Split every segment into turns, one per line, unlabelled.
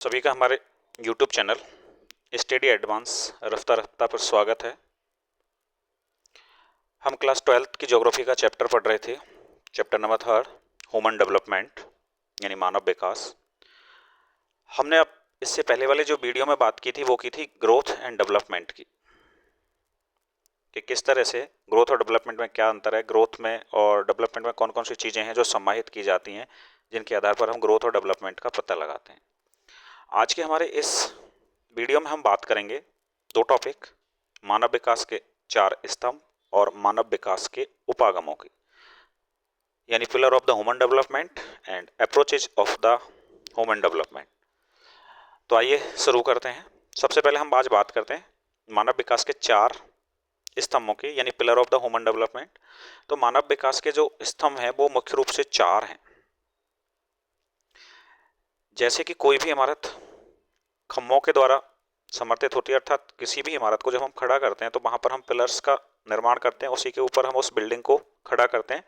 सभी का हमारे YouTube चैनल स्टडी एडवांस रफ्ता रफ्ता पर स्वागत है। हम क्लास 12th की ज्योग्राफी का चैप्टर पढ़ रहे थे। चैप्टर नंबर 3 ह्यूमन डेवलपमेंट यानी मानव विकास। हमने अब इससे पहले वाले जो वीडियो में बात की थी वो की थी ग्रोथ एंड डेवलपमेंट की, कि किस तरह से ग्रोथ और डेवलपमेंट में क्या अंतर है, ग्रोथ में और डेवलपमेंट में कौन कौन सी चीज़ें हैं जो समाहित की जाती हैं, जिनके आधार पर हम ग्रोथ और डेवलपमेंट का पता लगाते हैं। आज के हमारे इस वीडियो में हम बात करेंगे दो टॉपिक, मानव विकास के 4 स्तंभ और मानव विकास के उपागमों की, यानी pillar of the human development and approaches of the human development. तो आइए शुरू करते हैं। सबसे पहले हम आज बात करते हैं मानव विकास के 4 स्तंभों की, यानी pillar of the human development. तो मानव विकास के जो स्तंभ हैं वो मुख्य रूप से 4 हैं। जैसे कि कोई भी इमारत खम्भों के द्वारा समर्थित होती है, अर्थात किसी भी इमारत को जब हम खड़ा करते हैं तो वहां पर हम पिलर्स का निर्माण करते हैं, उसी के ऊपर हम उस बिल्डिंग को खड़ा करते हैं।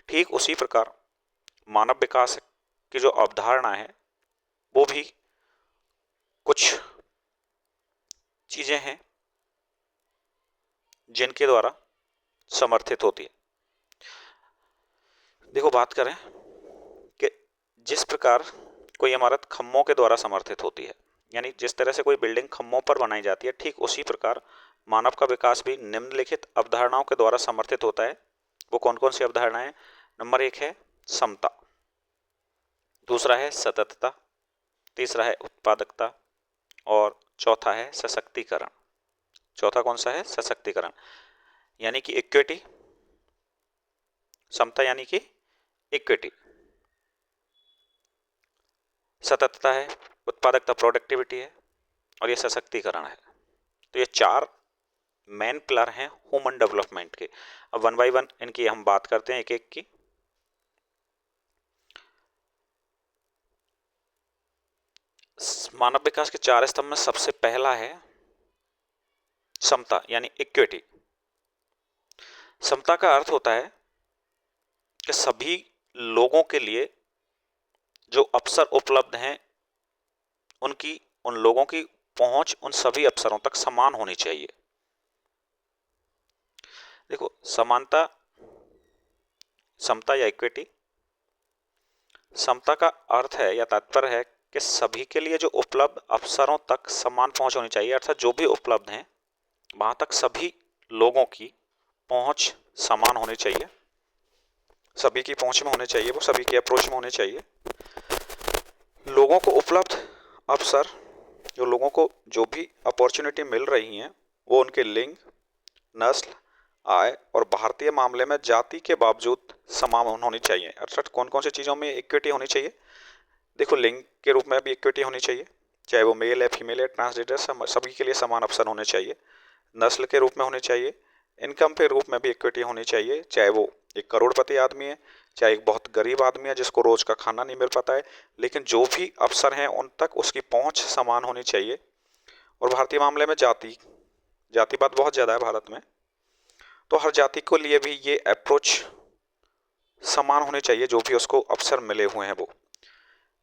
ठीक उसी प्रकार मानव विकास की जो अवधारणा है वो भी कुछ चीजें हैं जिनके द्वारा समर्थित होती है। देखो, बात करें कि जिस प्रकार कोई इमारत खम्भों के द्वारा समर्थित होती है, यानी जिस तरह से कोई बिल्डिंग खम्भों पर बनाई जाती है, ठीक उसी प्रकार मानव का विकास भी निम्नलिखित अवधारणाओं के द्वारा समर्थित होता है। वो कौन कौन सी अवधारणाएं? नंबर 1 है समता, दूसरा है सततता, तीसरा है उत्पादकता और चौथा है सशक्तिकरण। चौथा कौन सा है? सशक्तिकरण, यानी कि इक्विटी। समता यानी कि इक्विटी, सततता है, उत्पादकता प्रोडक्टिविटी है, और ये सशक्तिकरण है। तो ये 4 मेन पिलर हैं ह्यूमन डेवलपमेंट के। अब 1 बाय 1 इनकी हम बात करते हैं, एक एक की। मानव विकास के 4 स्तंभ में सबसे पहला है समता यानी इक्विटी। समता का अर्थ होता है कि सभी लोगों के लिए जो अवसर उपलब्ध हैं उन लोगों की पहुंच उन सभी अवसरों तक समान होनी चाहिए। देखो, समानता, समता या इक्विटी, समता का अर्थ है या तात्पर्य है कि सभी के लिए जो उपलब्ध अवसरों तक समान पहुंच होनी चाहिए, अर्थात जो भी उपलब्ध हैं वहां तक सभी लोगों की पहुंच समान होनी चाहिए, सभी की पहुंच में होने चाहिए, वो सभी के अप्रोच में होने चाहिए। लोगों को उपलब्ध अवसर, जो लोगों को जो भी अपॉर्चुनिटी मिल रही हैं, वो उनके लिंग, नस्ल, आय और भारतीय मामले में जाति के बावजूद समान होनी चाहिए। अर्थात कौन कौन सी चीज़ों में इक्विटी होनी चाहिए? देखो, लिंग के रूप में भी इक्विटी होनी चाहिए, चाहे वो मेल है, फीमेल है, ट्रांसजेंडर, सभी के लिए समान अवसर होने चाहिए। नस्ल के रूप में होने चाहिए, इनकम के रूप में भी इक्विटी होनी चाहिए, चाहे वो एक करोड़पति आदमी है, चाहे एक बहुत गरीब आदमी है जिसको रोज का खाना नहीं मिल पाता है, लेकिन जो भी अवसर हैं उन तक उसकी पहुंच समान होनी चाहिए। और भारतीय मामले में जातिवाद बहुत ज़्यादा है भारत में, तो हर जाति को लिए भी ये अप्रोच समान होने चाहिए जो भी उसको अवसर मिले हुए हैं वो।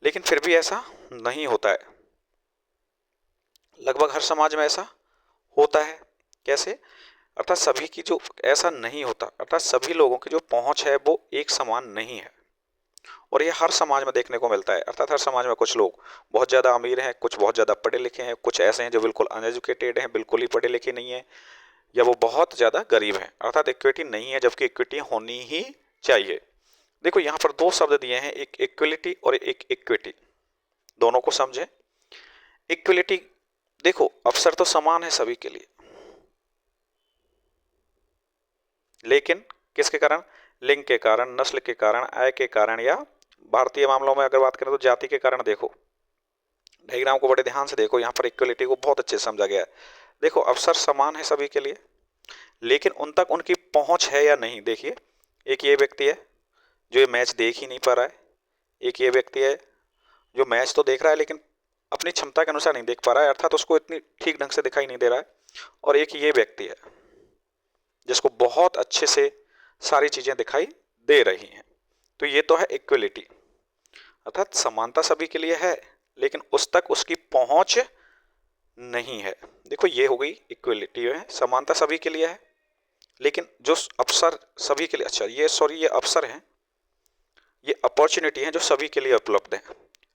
लेकिन फिर भी ऐसा नहीं होता है, लगभग हर समाज में ऐसा होता है। कैसे? अर्थात सभी की जो ऐसा नहीं होता, अर्थात सभी लोगों की जो पहुंच है वो एक समान नहीं है, और ये हर समाज में देखने को मिलता है। अर्थात हर समाज में कुछ लोग बहुत ज़्यादा अमीर हैं, कुछ बहुत ज़्यादा पढ़े लिखे हैं, कुछ ऐसे हैं जो बिल्कुल अनएजुकेटेड हैं, बिल्कुल ही पढ़े लिखे नहीं है, या वो बहुत ज़्यादा गरीब हैं। अर्थात इक्विटी नहीं है, जबकि इक्विटी होनी ही चाहिए। देखो, यहाँ पर 2 शब्द दिए हैं, एक इक्वलिटी और एक इक्विटी। दोनों को समझें। इक्वलिटी, देखो अवसर तो समान है सभी के लिए, लेकिन किसके कारण? लिंग के कारण, नस्ल के कारण, आय के कारण, या भारतीय मामलों में अगर बात करें तो जाति के कारण। देखो, डायग्राम को बड़े ध्यान से देखो, यहाँ पर इक्वलिटी को बहुत अच्छे से समझा गया है। देखो, अवसर समान है सभी के लिए, लेकिन उन तक उनकी पहुंच है या नहीं। देखिए, एक ये व्यक्ति है जो ये मैच देख ही नहीं पा रहा है, एक ये व्यक्ति है जो मैच तो देख रहा है लेकिन अपनी क्षमता के अनुसार नहीं देख पा रहा है, अर्थात उसको इतनी ठीक ढंग से दिखाई नहीं दे रहा है, और एक ये व्यक्ति है जिसको बहुत अच्छे से सारी चीजें दिखाई दे रही हैं। तो ये तो है इक्वलिटी, अर्थात समानता सभी के लिए है, लेकिन उस तक उसकी पहुंच नहीं है। देखो ये हो गई इक्वलिटी है, समानता सभी के लिए है, लेकिन जो अवसर सभी के लिए, अच्छा ये अवसर हैं, ये अपॉर्चुनिटी हैं जो सभी के लिए उपलब्ध हैं,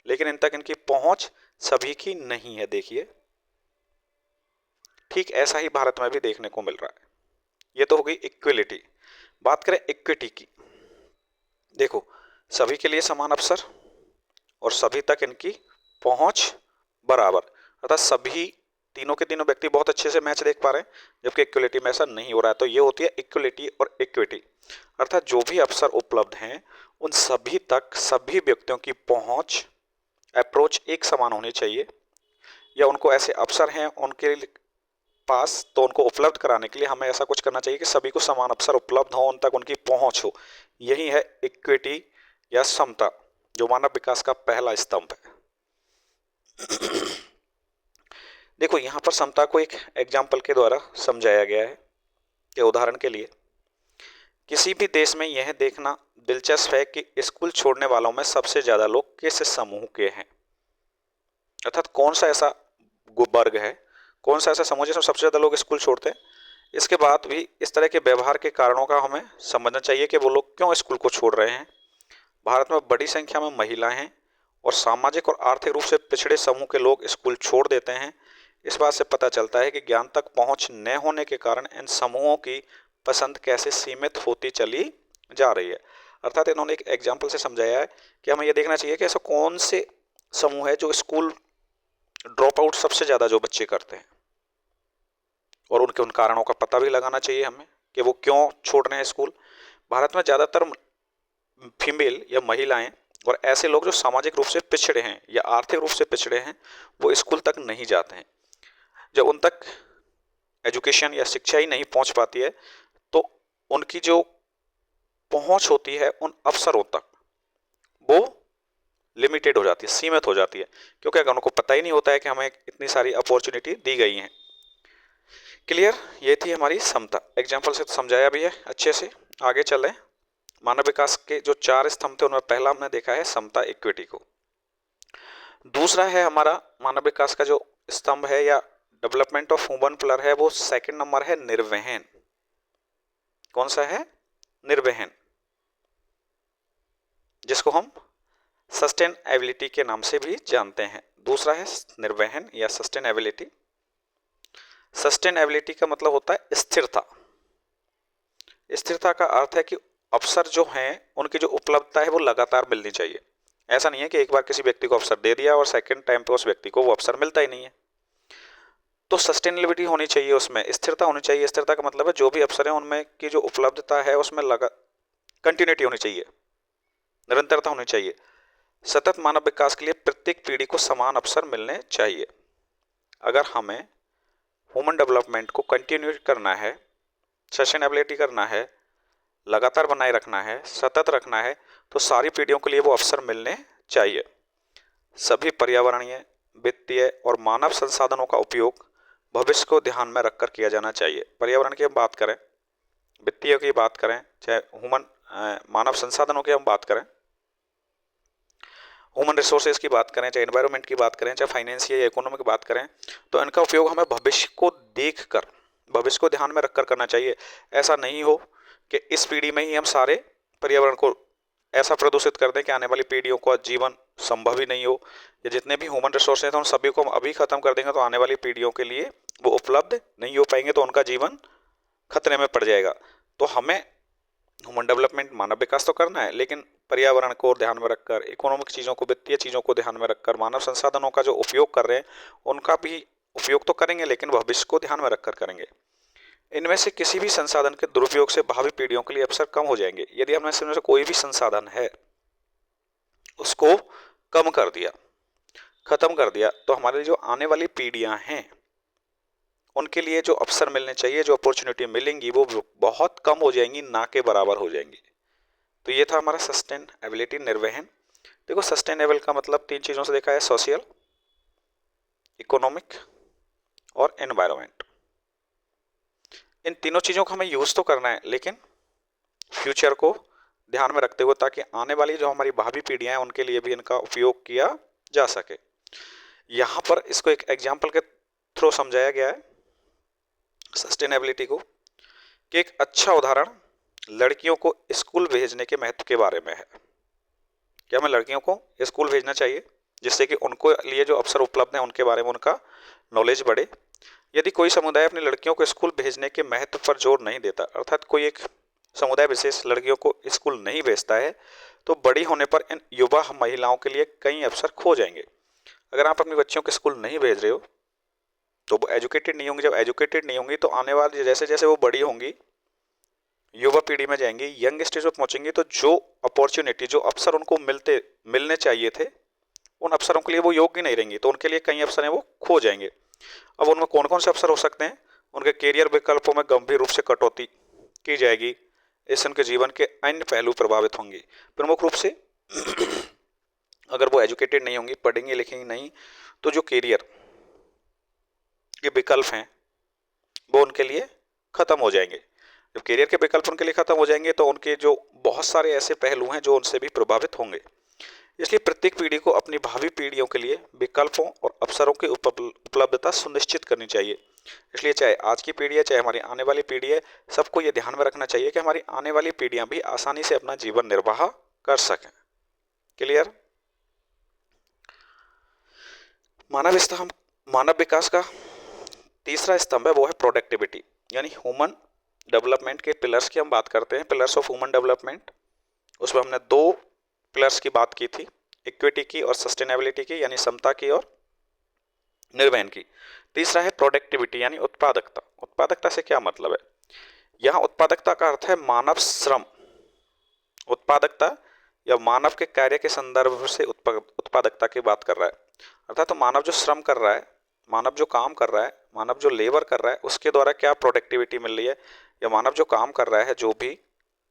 लेकिन इन तक इनकी पहुंच सभी की नहीं है। देखिए ठीक ऐसा ही भारत में भी देखने को मिल रहा है। ये तो हो गई इक्वलिटी। बात करें इक्विटी की, देखो सभी के लिए समान अवसर और सभी तक इनकी पहुंच बराबर, अर्थात सभी तीनों के तीनों व्यक्ति बहुत अच्छे से मैच देख पा रहे हैं, जबकि इक्वलिटी में ऐसा नहीं हो रहा है। तो ये होती है इक्वलिटी और इक्विटी, अर्थात जो भी अवसर उपलब्ध हैं उन सभी तक सभी व्यक्तियों की पहुंच, अप्रोच एक समान होनी चाहिए, या उनको ऐसे अवसर हैं उनके पास तो उनको उपलब्ध कराने के लिए हमें ऐसा कुछ करना चाहिए कि सभी को समान अवसर उपलब्ध हो, उन तक उनकी पहुंच हो। यही है इक्विटी या समता, जो मानव विकास का पहला स्तंभ है। देखो यहां पर समता को एक एग्जाम्पल के द्वारा समझाया गया है कि उदाहरण के लिए किसी भी देश में यह देखना दिलचस्प है कि स्कूल छोड़ने वालों में सबसे ज्यादा लोग किस समूह के हैं, अर्थात कौन सा ऐसा वर्ग है, कौन सा ऐसा समूह जिसमें सबसे ज्यादा लोग स्कूल छोड़ते हैं। इसके बाद भी इस तरह के व्यवहार के कारणों का हमें समझना चाहिए कि वो लोग क्यों स्कूल को छोड़ रहे हैं। भारत में बड़ी संख्या में महिलाएं हैं और सामाजिक और आर्थिक रूप से पिछड़े समूह के लोग स्कूल छोड़ देते हैं। इस बात से पता चलता है कि ज्ञान तक पहुंच न होने के कारण इन समूहों की पसंद कैसे सीमित होती चली जा रही है। अर्थात इन्होंने एक एग्जाम्पल से समझाया है कि हमें यह देखना चाहिए कि ऐसा कौन से समूह है जो स्कूल ड्रॉप आउट सबसे ज्यादा जो बच्चे करते हैं, और उनके उन कारणों का पता भी लगाना चाहिए हमें कि वो क्यों छोड़ रहे हैं स्कूल। भारत में ज्यादातर फीमेल या महिलाएं और ऐसे लोग जो सामाजिक रूप से पिछड़े हैं या आर्थिक रूप से पिछड़े हैं वो स्कूल तक नहीं जाते हैं। जब उन तक एजुकेशन या शिक्षा ही नहीं पहुंच पाती है तो उनकी जो पहुंच होती है उन अवसरों तक वो लिमिटेड हो जाती है, सीमित हो जाती है, क्योंकि अगर उनको पता ही नहीं होता है कि हमें इतनी सारी अपॉर्चुनिटी दी गई हैं। क्लियर, ये थी हमारी समता, एग्जाम्पल से तो समझाया भी है अच्छे से। आगे चलें, मानव विकास के जो 4 स्तंभ थे उनमें पहला हमने देखा है समता, इक्विटी को। दूसरा है हमारा मानव विकास का जो स्तंभ है या डेवलपमेंट ऑफ ह्यूमन पिलर है, वो सेकंड नंबर है निर्वहन। कौन सा है? निर्वहन, जिसको हम सस्टेनेबिलिटी के नाम से भी जानते हैं। दूसरा है निर्वहन या सस्टेनेबिलिटी। सस्टेनेबिलिटी का मतलब होता है स्थिरता। स्थिरता का अर्थ है कि अवसर जो हैं उनकी जो उपलब्धता है वो लगातार मिलनी चाहिए। ऐसा नहीं है कि एक बार किसी व्यक्ति को अवसर दे दिया और सेकंड टाइम पे उस व्यक्ति को वो अवसर मिलता ही नहीं है। तो सस्टेनेबिलिटी होनी चाहिए, उसमें स्थिरता होनी चाहिए। स्थिरता का मतलब है जो भी अवसर है उनमें की जो उपलब्धता है उसमें कंटिन्यूटी होनी चाहिए, निरंतरता होनी चाहिए। सतत मानव विकास के लिए प्रत्येक पीढ़ी को समान अवसर मिलने चाहिए। अगर हमें ह्यूमन डेवलपमेंट को कंटिन्यू करना है, सस्टेनेबिलिटी करना है, लगातार बनाए रखना है, सतत रखना है, तो सारी पीढ़ियों के लिए वो अवसर मिलने चाहिए। सभी पर्यावरणीय, वित्तीय और मानव संसाधनों का उपयोग भविष्य को ध्यान में रखकर किया जाना चाहिए। पर्यावरण की हम बात करें, वित्तीय की बात करें, चाहे मानव संसाधनों की हम बात करें, ह्यूमन रिसोर्सेज की बात करें, चाहे एनवायरनमेंट की बात करें, चाहे फाइनेंशियल या इकोनॉमिक की बात करें, तो इनका उपयोग हमें भविष्य को देखकर, भविष्य को ध्यान में रखकर करना चाहिए। ऐसा नहीं हो कि इस पीढ़ी में ही हम सारे पर्यावरण को ऐसा प्रदूषित कर दें कि आने वाली पीढ़ियों का जीवन संभव ही नहीं हो, या जितने भी ह्यूमन रिसोर्सेज हैं उन सभी को हम अभी खत्म कर देंगे तो आने वाली पीढ़ियों के लिए वो उपलब्ध नहीं हो पाएंगे, तो उनका जीवन खतरे में पड़ जाएगा। तो हमें ह्यूमन डेवलपमेंट, मानव विकास तो करना है, लेकिन पर्यावरण को ध्यान में रखकर, इकोनॉमिक चीज़ों को, वित्तीय चीज़ों को ध्यान में रखकर, मानव संसाधनों का जो उपयोग कर रहे हैं उनका भी उपयोग तो करेंगे, लेकिन भविष्य को ध्यान में रखकर करेंगे। इनमें से किसी भी संसाधन के दुरुपयोग से भावी पीढ़ियों के लिए अवसर कम हो जाएंगे। यदि हमने इसमें से कोई भी संसाधन है उसको कम कर दिया, खत्म कर दिया, तो हमारी जो आने वाली पीढ़ियां हैं उनके लिए जो अवसर मिलने चाहिए, जो अपॉर्चुनिटी मिलेंगी, वो बहुत कम हो जाएंगी, ना के बराबर हो जाएंगी। तो ये था हमारा सस्टेनेबिलिटी, निर्वहन। देखो सस्टेनेबल का मतलब 3 चीज़ों से देखा है, सोशल, इकोनॉमिक और एनवायरनमेंट। इन तीनों चीज़ों को हमें यूज़ तो करना है, लेकिन फ्यूचर को ध्यान में रखते हुए, ताकि आने वाली जो हमारी भावी पीढ़ियां हैं उनके लिए भी इनका उपयोग किया जा सके। यहाँ पर इसको एक एग्जाम्पल के थ्रू समझाया गया है सस्टेनेबिलिटी को, कि एक अच्छा उदाहरण लड़कियों को स्कूल भेजने के महत्व के बारे में है। क्या हमें लड़कियों को स्कूल भेजना चाहिए जिससे कि उनको लिए जो अवसर उपलब्ध हैं उनके बारे में उनका नॉलेज बढ़े। यदि कोई समुदाय अपनी लड़कियों को स्कूल भेजने के महत्व पर जोर नहीं देता, अर्थात कोई एक समुदाय विशेष लड़कियों को स्कूल नहीं भेजता है, तो बड़ी होने पर इन युवा महिलाओं के लिए कई अवसर खो जाएंगे। अगर आप अपनी बच्चियों को स्कूल नहीं भेज रहे हो तो वो एजुकेटेड नहीं होंगी। जब एजुकेटेड नहीं होंगी तो आने वाले जैसे जैसे वो बड़ी होंगी, युवा पीढ़ी में जाएंगी, यंग स्टेज पर पहुंचेंगी, तो जो अपॉर्चुनिटी, जो अवसर उनको मिलने चाहिए थे, उन अवसरों के लिए वो योग्य नहीं रहेंगी, तो उनके लिए कई अवसर हैं वो खो जाएंगे। अब उनमें कौन कौन से अवसर हो सकते हैं? उनके कैरियर विकल्पों में गंभीर रूप से कटौती की जाएगी। इससे उनके जीवन के अन्य पहलू प्रभावित होंगे। प्रमुख रूप से अगर वो एजुकेटेड नहीं होंगी, पढ़ेंगी लिखेंगी नहीं, तो जो कैरियर के विकल्प हैं वो उनके लिए खत्म हो जाएंगे। जब कैरियर के विकल्प उनके लिए खत्म हो जाएंगे तो उनके जो बहुत सारे ऐसे पहलू हैं जो उनसे भी प्रभावित होंगे। इसलिए प्रत्येक पीढ़ी को अपनी भावी पीढ़ियों के लिए विकल्पों और अवसरों की उपलब्धता सुनिश्चित करनी चाहिए। इसलिए चाहे आज की पीढ़ी है, चाहे हमारी आने वाली पीढ़ी है, सबको ये ध्यान में रखना चाहिए कि हमारी आने वाली पीढ़ियां भी आसानी से अपना जीवन निर्वाह कर सकें। क्लियर? मानव विकास का तीसरा स्तंभ है वो है प्रोडक्टिविटी, यानी ह्यूमन डेवलपमेंट के पिलर्स की हम बात करते हैं, पिलर्स ऑफ ह्यूमन डेवलपमेंट। उसमें हमने दो पिलर्स की बात की थी, इक्विटी की और सस्टेनेबिलिटी की, यानी समता की और निर्वहन की। तीसरा है प्रोडक्टिविटी, यानी उत्पादकता। उत्पादकता से क्या मतलब है? यहाँ उत्पादकता का अर्थ है मानव श्रम। उत्पादकता या मानव के कार्य के संदर्भ से उत्पादकता की बात कर रहा है। अर्थात तो मानव जो श्रम कर रहा है, मानव जो काम कर रहा है, मानव जो लेबर कर रहा है, उसके द्वारा क्या प्रोडक्टिविटी मिल रही है, या मानव जो काम कर रहा है जो भी,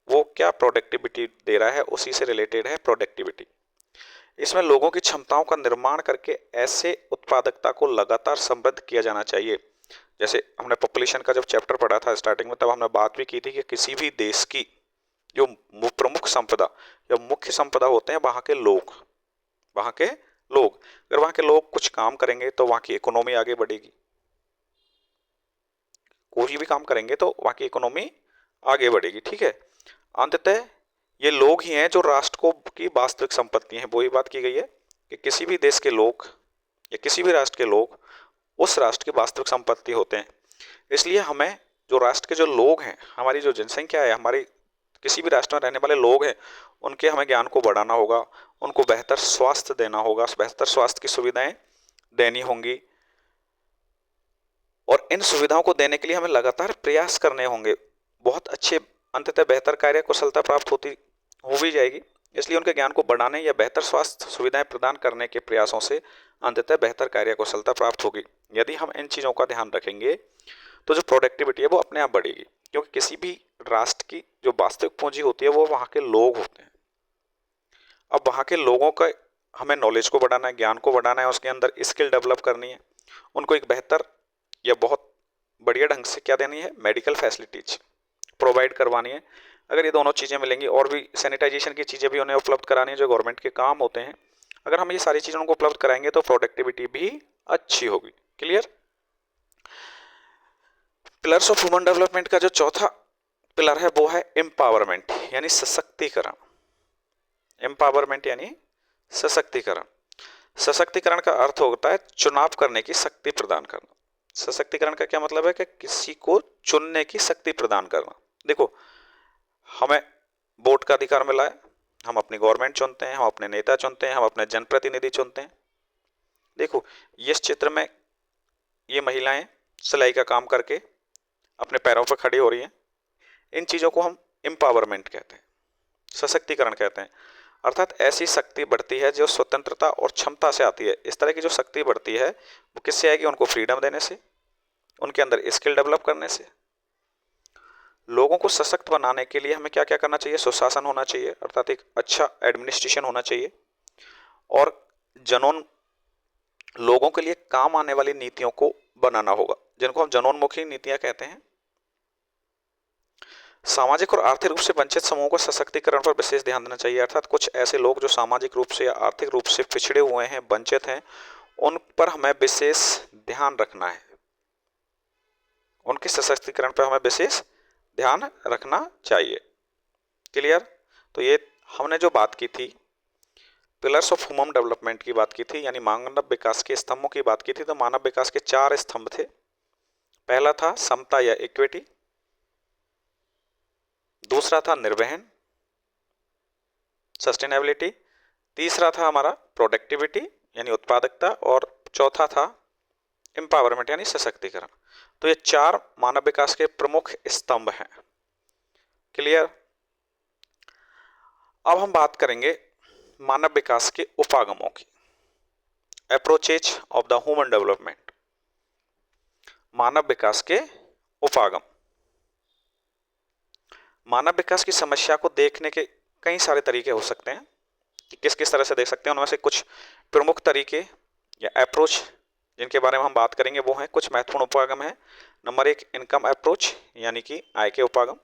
वो क्या प्रोडक्टिविटी दे रहा है, उसी से रिलेटेड है प्रोडक्टिविटी। इसमें लोगों की क्षमताओं का निर्माण करके ऐसे उत्पादकता को लगातार समृद्ध किया जाना चाहिए। जैसे हमने पॉपुलेशन का जब चैप्टर पढ़ा था स्टार्टिंग में, तब हमने बात भी की थी कि किसी भी देश की जो प्रमुख संपदा या मुख्य संपदा होते हैं वहाँ के लोग, वहाँ के लोग। अगर वहाँ के लोग कुछ काम करेंगे तो वहाँ की इकोनॉमी आगे बढ़ेगी। कोई भी काम करेंगे तो वहाँ की इकोनॉमी आगे बढ़ेगी। ठीक है, अंततः ये लोग ही हैं जो राष्ट्र को की वास्तविक संपत्ति हैं। वही बात की गई है कि किसी भी देश के लोग या किसी भी राष्ट्र के लोग उस राष्ट्र की वास्तविक संपत्ति होते हैं। इसलिए हमें जो राष्ट्र के जो लोग हैं, हमारी जो जनसंख्या है, हमारी किसी भी राष्ट्र में रहने वाले लोग हैं, उनके हमें ज्ञान को बढ़ाना होगा, उनको बेहतर स्वास्थ्य देना होगा, बेहतर स्वास्थ्य की सुविधाएं देनी होंगी, और इन सुविधाओं को देने के लिए हमें लगातार प्रयास करने होंगे। बहुत अच्छे अंततः बेहतर कार्य कुशलता प्राप्त हो भी जाएगी। इसलिए उनके ज्ञान को बढ़ाने या बेहतर स्वास्थ्य सुविधाएं प्रदान करने के प्रयासों से अंततः बेहतर कार्य कुशलता प्राप्त होगी। यदि हम इन चीज़ों का ध्यान रखेंगे तो जो प्रोडक्टिविटी है वो अपने आप बढ़ेगी, क्योंकि किसी भी राष्ट्र की जो वास्तविक पूंजी होती है वो वहाँ के लोग होते हैं। अब वहाँ के लोगों का हमें नॉलेज को बढ़ाना है, ज्ञान को बढ़ाना है, उसके अंदर स्किल डेवलप करनी है, उनको एक बेहतर या बहुत बढ़िया ढंग से क्या देनी है, मेडिकल फैसिलिटीज प्रोवाइड करवानी है। अगर ये दोनों चीज़ें मिलेंगी, और भी सैनिटाइजेशन की चीज़ें भी उन्हें उपलब्ध करानी है जो गवर्नमेंट के काम होते हैं, अगर हम ये सारी चीज़ें उनको उपलब्ध कराएंगे तो प्रोडक्टिविटी भी अच्छी होगी। Clear? Pillars of human development का जो चौथा पिलर है वो है एम्पावरमेंट, यानी सशक्तिकरण। एम्पावरमेंट यानी सशक्तिकरण। सशक्तिकरण का अर्थ होता है चुनाव करने की शक्ति प्रदान करना। सशक्तिकरण का क्या मतलब है कि किसी को चुनने की शक्ति प्रदान करना। देखो, हमें वोट का अधिकार मिला है, हम अपनी गवर्नमेंट चुनते हैं, हम अपने नेता चुनते हैं, हम अपने जनप्रतिनिधि चुनते हैं। देखो, इस चित्र में ये महिलाएं सिलाई का काम करके अपने पैरों पर खड़ी हो रही हैं। इन चीज़ों को हम एम्पावरमेंट कहते हैं, सशक्तिकरण कहते हैं। अर्थात ऐसी शक्ति बढ़ती है जो स्वतंत्रता और क्षमता से आती है। इस तरह की जो शक्ति बढ़ती है वो किससे आएगी? उनको फ्रीडम देने से, उनके अंदर स्किल डेवलप करने से। लोगों को सशक्त बनाने के लिए हमें क्या क्या करना चाहिए? सुशासन होना चाहिए, अर्थात एक अच्छा एडमिनिस्ट्रेशन होना चाहिए, और जनोन लोगों के लिए काम आने वाली नीतियों को बनाना होगा, जिनको हम जनोन्मुखी नीतियां कहते हैं। सामाजिक और आर्थिक रूप से वंचित समूहों को सशक्तिकरण पर विशेष ध्यान देना चाहिए। अर्थात कुछ ऐसे लोग जो सामाजिक रूप से या आर्थिक रूप से पिछड़े हुए हैं, वंचित हैं, उन पर हमें विशेष ध्यान रखना है, उनके सशक्तिकरण पर हमें विशेष ध्यान रखना चाहिए। क्लियर? तो ये हमने जो बात की थी पिलर्स ऑफ ह्यूमन डेवलपमेंट की बात की थी, यानी मानव विकास के स्तंभों की बात की थी। तो मानव विकास के 4 स्तंभ थे। पहला था समता या इक्विटी, दूसरा था निर्वहन सस्टेनेबिलिटी, तीसरा था हमारा प्रोडक्टिविटी यानी उत्पादकता, और चौथा था एम्पावरमेंट यानी सशक्तिकरण। तो ये 4 मानव विकास के प्रमुख स्तंभ हैं। क्लियर? अब हम बात करेंगे मानव विकास के उपागमों की, approaches of the human development. मानव विकास के उपागम। मानव विकास की समस्या को देखने के कई सारे तरीके हो सकते हैं कि किस किस तरह से देख सकते हैं। उनमें से कुछ प्रमुख तरीके या अप्रोच जिनके बारे में हम बात करेंगे वो हैं, कुछ महत्वपूर्ण उपागम है। नंबर 1 इनकम अप्रोच यानी कि आय के उपागम,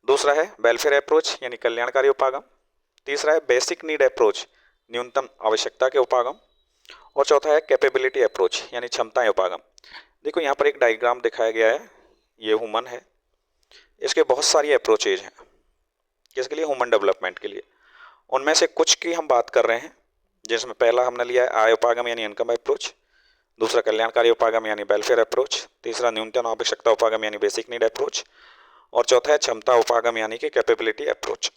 दूसरा है वेलफेयर अप्रोच यानी कल्याणकारी उपागम, तीसरा है बेसिक नीड अप्रोच न्यूनतम आवश्यकता के उपागम, और चौथा है कैपेबिलिटी अप्रोच यानी क्षमताएं उपागम। देखो यहाँ पर एक डायग्राम दिखाया गया है, ये ह्यूमन है, इसके बहुत सारी अप्रोचेज हैं किसके लिए, ह्यूमन डेवलपमेंट के लिए। उनमें से कुछ की हम बात कर रहे हैं, जिसमें पहला हमने लिया है आय उपागम यानी इनकम अप्रोच, दूसरा कल्याणकारी उपागम यानी वेलफेयर अप्रोच, तीसरा न्यूनतम आवश्यकता उपागम यानी बेसिक नीड अप्रोच, और चौथा है क्षमता उपागम यानी कि capability approach.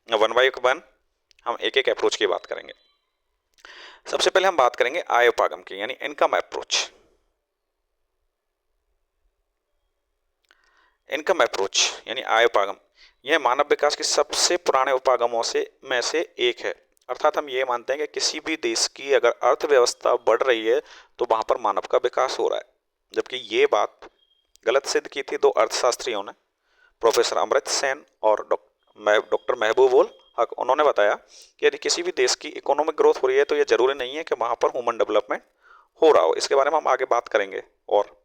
One by one हम एक एक अप्रोच की बात करेंगे। सबसे पहले हम बात करेंगे आय उपागम की यानी इनकम अप्रोच। इनकम अप्रोच यानी आय उपागम, यह मानव विकास के सबसे पुराने उपागमों में से एक है। अर्थात हम ये मानते हैं कि किसी भी देश की अगर अर्थव्यवस्था बढ़ रही है तो वहां पर मानव का विकास हो रहा है। जबकि ये बात गलत सिद्ध की थी 2 अर्थशास्त्रियों ने, प्रोफेसर अमर्त्य सेन और डॉक्टर महबूब उल हक। उन्होंने बताया कि यदि किसी भी देश की इकोनॉमिक ग्रोथ हो रही है तो यह जरूरी नहीं है कि वहां पर ह्यूमन डेवलपमेंट हो रहा हो। इसके बारे में हम आगे बात करेंगे। और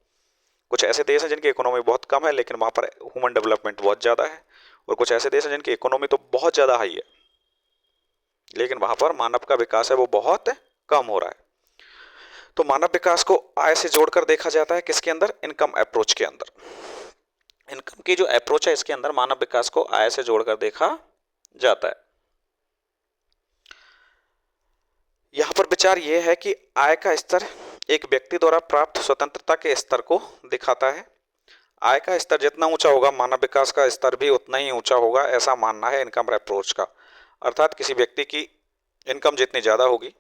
कुछ ऐसे देश हैं जिनकी इकोनॉमी बहुत कम है लेकिन वहां पर ह्यूमन डेवलपमेंट बहुत ज्यादा है, और कुछ ऐसे देश हैं जिनकी इकोनॉमी तो बहुत ज्यादा हाई है लेकिन वहां पर मानव का विकास है वो बहुत कम हो रहा है। तो मानव विकास को आय से जोड़कर देखा जाता है किसके अंदर, इनकम अप्रोच के अंदर। इनकम की जो अप्रोच है इसके अंदर मानव विकास को आय से जोड़कर देखा जाता है। यहां पर विचार यह है कि आय का स्तर एक व्यक्ति द्वारा प्राप्त स्वतंत्रता के स्तर को दिखाता है। आय का स्तर जितना ऊंचा होगा मानव विकास का स्तर भी उतना ही ऊंचा होगा, ऐसा मानना है इनकम अप्रोच का। अर्थात किसी व्यक्ति की इनकम जितनी ज्यादा होगी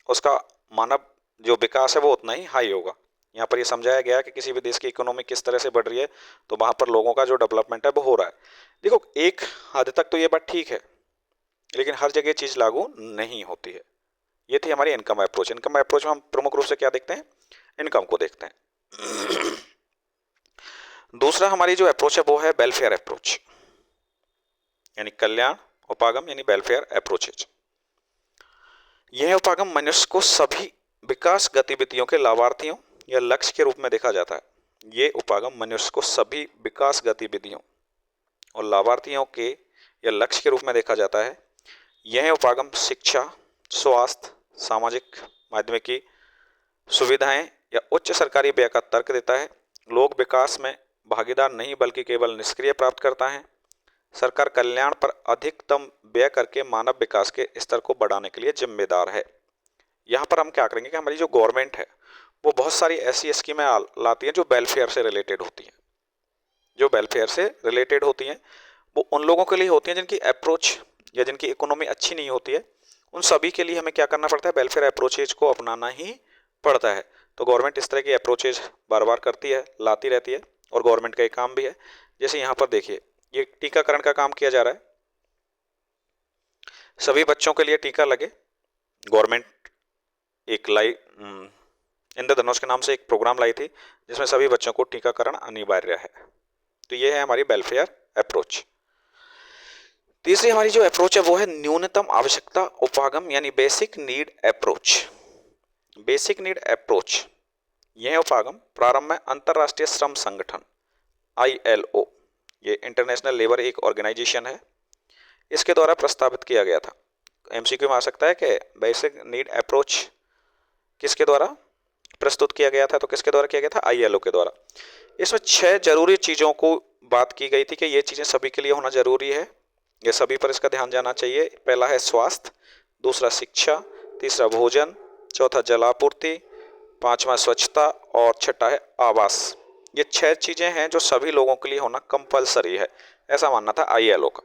उसका मानव जो विकास है वो उतना ही हाई होगा। यहाँ पर ये समझाया गया है कि किसी भी देश की इकोनॉमी किस तरह से बढ़ रही है तो वहां पर लोगों का जो डेवलपमेंट है वो हो रहा है। देखो एक हद तक तो ये बात ठीक है लेकिन हर जगह चीज लागू नहीं होती है। ये थी हमारी इनकम अप्रोच। इनकम अप्रोच में हम प्रमुख रूप से क्या देखते हैं, इनकम को देखते हैं। दूसरा हमारी जो अप्रोच है वो है वेलफेयर अप्रोच यानी कल्याण उपागम यानी वेलफेयर अप्रोचेज। यह उपागम मनुष्य को सभी विकास गतिविधियों के लाभार्थियों या लक्ष्य के रूप में देखा जाता है। ये उपागम मनुष्य को सभी विकास गतिविधियों और लाभार्थियों के या लक्ष्य के रूप में देखा जाता है। यह उपागम शिक्षा, स्वास्थ्य, सामाजिक माध्यमिकी सुविधाएं या उच्च सरकारी व्यय का तर्क देता है। लोग विकास में भागीदार नहीं बल्कि केवल निष्क्रिय प्राप्त करता है। सरकार कल्याण पर अधिकतम व्यय करके मानव विकास के स्तर को बढ़ाने के लिए जिम्मेदार है। यहाँ पर हम क्या करेंगे कि हमारी जो गवर्नमेंट है वो बहुत सारी ऐसी स्कीमें लाती हैं जो वेलफेयर से रिलेटेड होती हैं। जो वेलफेयर से रिलेटेड होती हैं वो उन लोगों के लिए होती हैं जिनकी अप्रोच या जिनकी इकोनॉमी अच्छी नहीं होती है। उन सभी के लिए हमें क्या करना पड़ता है, वेलफेयर अप्रोचेज को अपनाना ही पड़ता है। तो गवर्नमेंट इस तरह की अप्रोचेज बार बार करती है, लाती रहती है, और गवर्नमेंट का एक काम भी है। जैसे यहाँ पर देखिए ये टीकाकरण का काम किया जा रहा है, सभी बच्चों के लिए टीका लगे। गवर्नमेंट एक इंद्रधनुष के नाम से एक प्रोग्राम लाई थी जिसमें सभी बच्चों को टीकाकरण अनिवार्य है। तो ये है हमारी वेलफेयर अप्रोच। तीसरी हमारी जो अप्रोच है वो है न्यूनतम आवश्यकता उपागम यानी basic need approach. Basic need approach यह उपागम प्रारंभ में अंतरराष्ट्रीय श्रम संगठन ILO, ये इंटरनेशनल लेबर एक ऑर्गेनाइजेशन है, इसके द्वारा प्रस्तावित किया गया था। एमसीक्यू में आ सकता है कि बेसिक नीड अप्रोच किसके द्वारा प्रस्तुत किया गया था, तो किसके द्वारा किया गया था, आईएलओ के द्वारा। इसमें 6 जरूरी चीजों को बात की गई थी कि ये चीजें सभी के लिए होना जरूरी है, ये सभी पर इसका ध्यान जाना चाहिए। पहला है स्वास्थ्य, दूसरा शिक्षा, तीसरा भोजन, चौथा जलापूर्ति, पांचवा स्वच्छता और छठा है आवास। ये 6 चीजें हैं जो सभी लोगों के लिए होना कंपलसरी है, ऐसा मानना था आईएलओ का।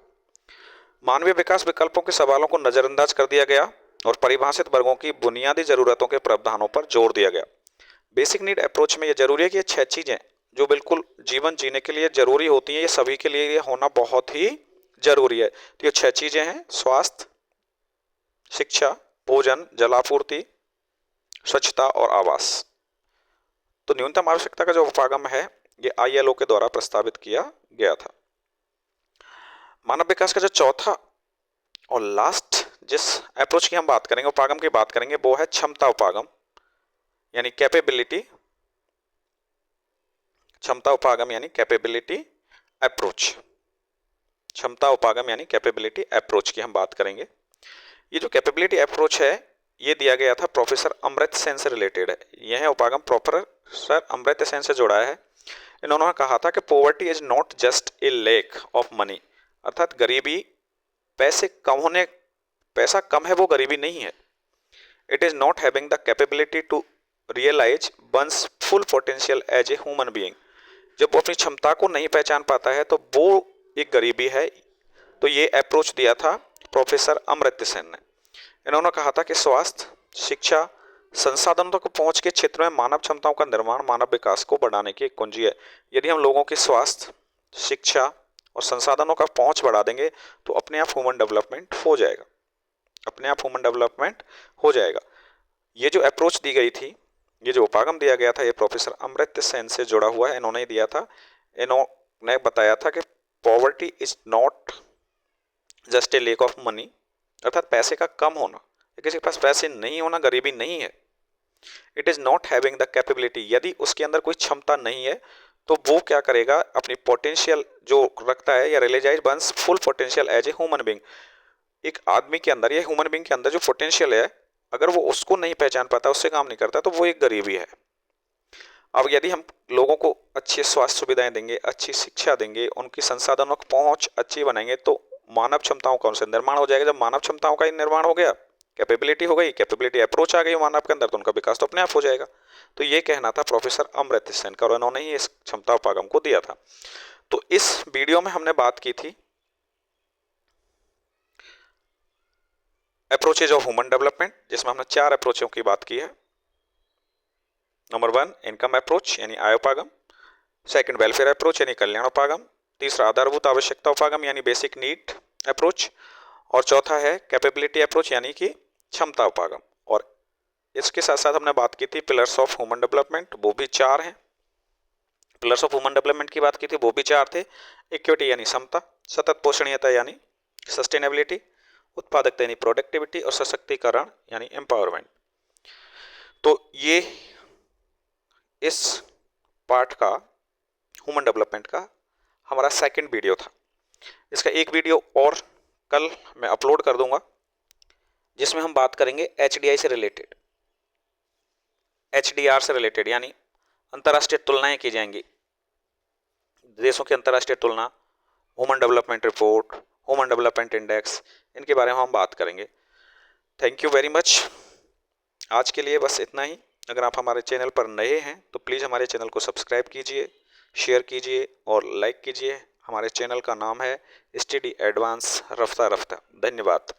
मानवीय विकास विकल्पों के सवालों को नजरअंदाज कर दिया गया और परिभाषित वर्गों की बुनियादी जरूरतों के प्रावधानों पर जोर दिया गया। बेसिक नीड अप्रोच में ये जरूरी है कि ये 6 चीजें जो बिल्कुल जीवन जीने के लिए जरूरी होती हैं, ये सभी के लिए होना बहुत ही जरूरी है। तो ये 6 चीजें हैं, स्वास्थ्य, शिक्षा, भोजन, जलापूर्ति, स्वच्छता और आवास। तो न्यूनतम आवश्यकता का जो उपागम है ये आईएलओ के द्वारा प्रस्तावित किया गया था। मानव विकास का जो चौथा और लास्ट जिस अप्रोच की हम बात करेंगे, उपागम की बात करेंगे, वो है क्षमता उपागम यानी कैपेबिलिटी, क्षमता उपागम यानी कैपेबिलिटी अप्रोच। क्षमता उपागम यानी कैपेबिलिटी अप्रोच की हम बात करेंगे। ये जो कैपेबिलिटी अप्रोच है ये दिया गया था प्रोफेसर अमर्त्य सेन से रिलेटेड है। यह उपागम प्रोफेसर अमर्त्य सेन से जुड़ा है। इन्होंने कहा था कि poverty is not just a lack of money, अर्थात गरीबी पैसा कम है वो गरीबी नहीं है। It is not having the capability to realise one's full potential as a human being. जब वो अपनी क्षमता को नहीं पहचान पाता है तो वो एक गरीबी है। तो ये अप्रोच दिया था प्रोफेसर अमर्त्य सेन ने। इन्होंने कहा था कि स्वास्थ्य, शिक्षा, संसाधनों तक पहुंच के क्षेत्र में मानव क्षमताओं का निर्माण मानव विकास को बढ़ाने की एक कुंजी है। यदि हम लोगों की स्वास्थ्य, शिक्षा और संसाधनों का पहुंच बढ़ा देंगे तो अपने आप ह्यूमन डेवलपमेंट हो जाएगा, अपने आप ह्यूमन डेवलपमेंट हो जाएगा। ये जो अप्रोच दी गई थी, ये जो उपागम दिया गया था, ये प्रोफेसर अमर्त्य सेन से जुड़ा हुआ है, इन्होंने दिया था। इन्होंने बताया था कि poverty is not just A lake of money, अर्थात पैसे का कम होना, किसी के पास पैसे नहीं होना गरीबी नहीं है। It is not having the capability, यदि उसके अंदर कोई क्षमता नहीं है तो वो क्या करेगा, अपनी पोटेंशियल जो रखता है या realise one's full potential as a human being. एक आदमी के अंदर या ह्यूमन बीइंग के अंदर जो पोटेंशियल है, अगर वो उसको नहीं पहचान पाता, उससे काम नहीं करता, तो वो एक गरीबी है। अब यदि हम लोगों को अच्छी स्वास्थ्य सुविधाएं देंगे, अच्छी शिक्षा देंगे, उनकी संसाधनों की पहुंच अच्छी बनाएंगे तो मानव क्षमताओं का उनसे निर्माण हो जाएगा। जब मानव क्षमताओं का ही निर्माण हो गया, कैपेबिलिटी हो गई, कैपेबिलिटी अप्रोच आ गई मानव के अंदर, तो उनका विकास तो अपने आप हो जाएगा। तो ये कहना था प्रोफेसर अमर्त्य सेन का और उन्होंने ही इस क्षमता उपागम को दिया था। तो इस वीडियो में हमने बात की थी अप्रोचेज ऑफ ह्यूमन डेवलपमेंट, जिसमें हमने 4 अप्रोचों की बात की है। नंबर 1 इनकम अप्रोच यानी आय उपागम, सेकंड वेलफेयर अप्रोच यानी कल्याण उपागम, तीसरा आधारभूत आवश्यकता उपागम यानी बेसिक नीड अप्रोच, और चौथा है कैपेबिलिटी अप्रोच यानी कि क्षमता उपागम। और इसके साथ साथ हमने बात की थी पिलर्स ऑफ ह्यूमन डेवलपमेंट, वो भी 4 हैं। पिलर्स ऑफ ह्यूमन डेवलपमेंट की बात की थी, वो भी 4 थे। इक्विटी यानी समता, सतत पोषणीयता यानी सस्टेनेबिलिटी, उत्पादकता यानी प्रोडक्टिविटी, और सशक्तिकरण यानी एम्पावरमेंट। तो ये इस पार्ट का ह्यूमन डेवलपमेंट का हमारा सेकंड वीडियो था। इसका एक वीडियो और कल मैं अपलोड कर दूंगा, जिसमें हम बात करेंगे एचडीआई से रिलेटेड, एचडीआर से रिलेटेड, यानी अंतर्राष्ट्रीय तुलनाएं की जाएंगी, देशों की अंतर्राष्ट्रीय तुलना, human development report, human development index, इनके बारे में हम बात करेंगे। Thank you very much. आज के लिए बस इतना ही। अगर आप हमारे चैनल पर नए हैं तो प्लीज़ हमारे चैनल को सब्सक्राइब कीजिए, शेयर कीजिए और लाइक कीजिए। हमारे चैनल का नाम है स्टडी एडवांस रफ्ता रफ्ता। धन्यवाद।